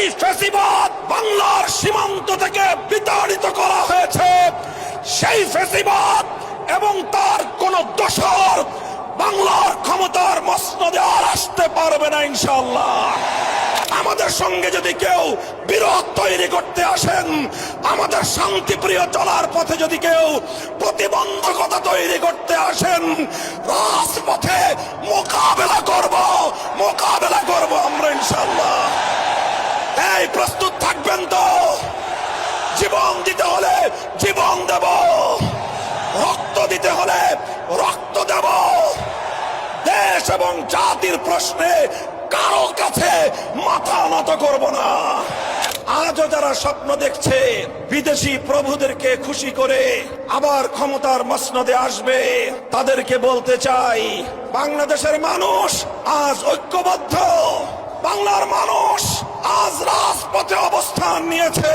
যেই ফ্যাসিবাদ বাংলার সীমান্ত থেকে বিতাড়িত করা হয়েছে, সেই ফ্যাসিবাদ এবং তার কোন দোসর বাংলার ক্ষমতার মসনদে আর আসতে পারবে না ইনশাআল্লাহ। আমাদের সঙ্গে যদি কেউ বিরোধ তৈরি করতে আসেন, আমাদের শান্তিপ্রিয় চলার পথে যদি কেউ প্রতিবন্ধকতা তৈরি করতে আসেন, রাজপথে মোকাবেলা করব আমরা ইনশাআল্লাহ। এই প্রস্তুত থাকবেন তো? জীবন দিতে হলে জীবন দেব, রক্ত দিতে হলে রক্ত দেব। দেশ এবং জাতির প্রশ্নে কারো কাছে মাথা নত করব না। আজও যারা স্বপ্ন দেখছে বিদেশি প্রভুদেরকে খুশি করে আবার ক্ষমতার মসনদে আসবে, তাদেরকে বলতে চাই, বাংলাদেশের মানুষ আজ ঐক্যবদ্ধ। বাংলার মানুষ আজ রাজপথে অবস্থান নিয়েছে।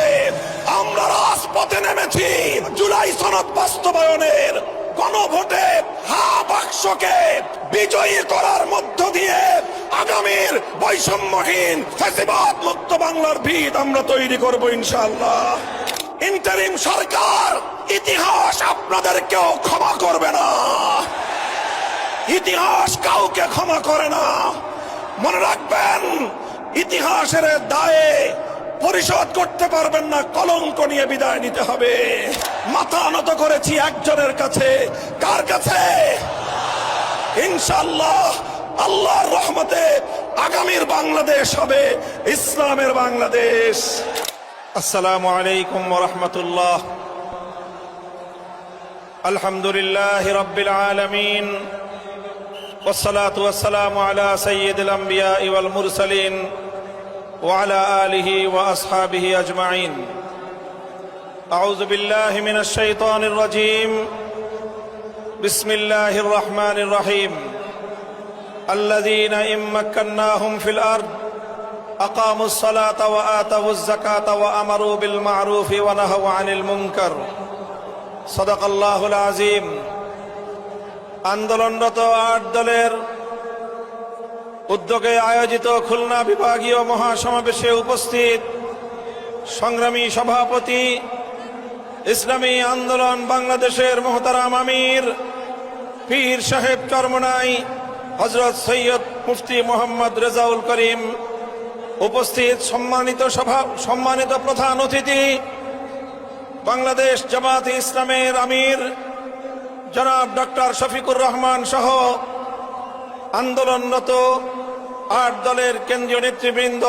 আমরা রাজপথে নেমেছি জুলাই সনদ বাস্তবায়নের গণভোটে বাক্সকে বিজয়ী করার মধ্য দিয়ে আগামীর বৈষম্যহীন ফ্যাসিবাদ মুক্ত বাংলার ভিত আমরা তৈরি করব ইনশাআল্লাহ। ইন্টারিম সরকার, ইতিহাস আপনাদেরকেও ক্ষমা করবে না। ইতিহাস কাউকে ক্ষমা করে না। মনে রাখবেন, ইতিহাসের দায়ে পরিশোধ করতে পারবেন না, কলঙ্ক নিয়ে বিদায় নিতে হবে। মাথা নত করেছি একজনের কাছে। কার কাছে? ইনশাআল্লাহ আল্লাহর রহমতে আগামীর বাংলাদেশ হবে ইসলামের বাংলাদেশ। আসসালামু আলাইকুম ওয়া রাহমাতুল্লাহ। আলহামদুলিল্লাহি রাব্বিল আলামিন, ওয়াসসালাতু ওয়াসসালামু আলা সাইয়্যিদিল আমবিয়া'i ওয়াল মুরসালিন ওয়া আলা আলিহি ওয়া আসহাবিহি আজমাইন। আউযু বিল্লাহি মিনাশ শাইতানির রাজীম। বিসমিল্লাহির রহমানির রহিম। আল্লাযীনা ইম্মাক্কান্নাহুম ফিল আরদ আকামুস সালাতা ওয়া আতাউয যাকাতা ওয়া আমারু বিল মা'রুফি ওয়া নাহাউ আনিল মুনকার। সাদাকাল্লাহুল আযীম। আন্দোলনরত ৮ দলের উদ্যোগে আয়োজিত খুলনা বিভাগীয় মহাসমাবেশে উপস্থিত সংগ্রামী সভাপতি, ইসলামী আন্দোলন বাংলাদেশের মোহতারাম আমির পীর সাহেব চরমনাই হযরত সৈয়দ মুফতি মোহাম্মদ রেজাউল করিম, উপস্থিত সম্মানিত প্রধান অতিথি, বাংলাদেশ জামাতে ইসলামের আমির জনাব ডক্টর শফিকুর রহমান সহ আন্দোলনরত ৮ দলের কেন্দ্রীয় নেতৃবৃন্দ,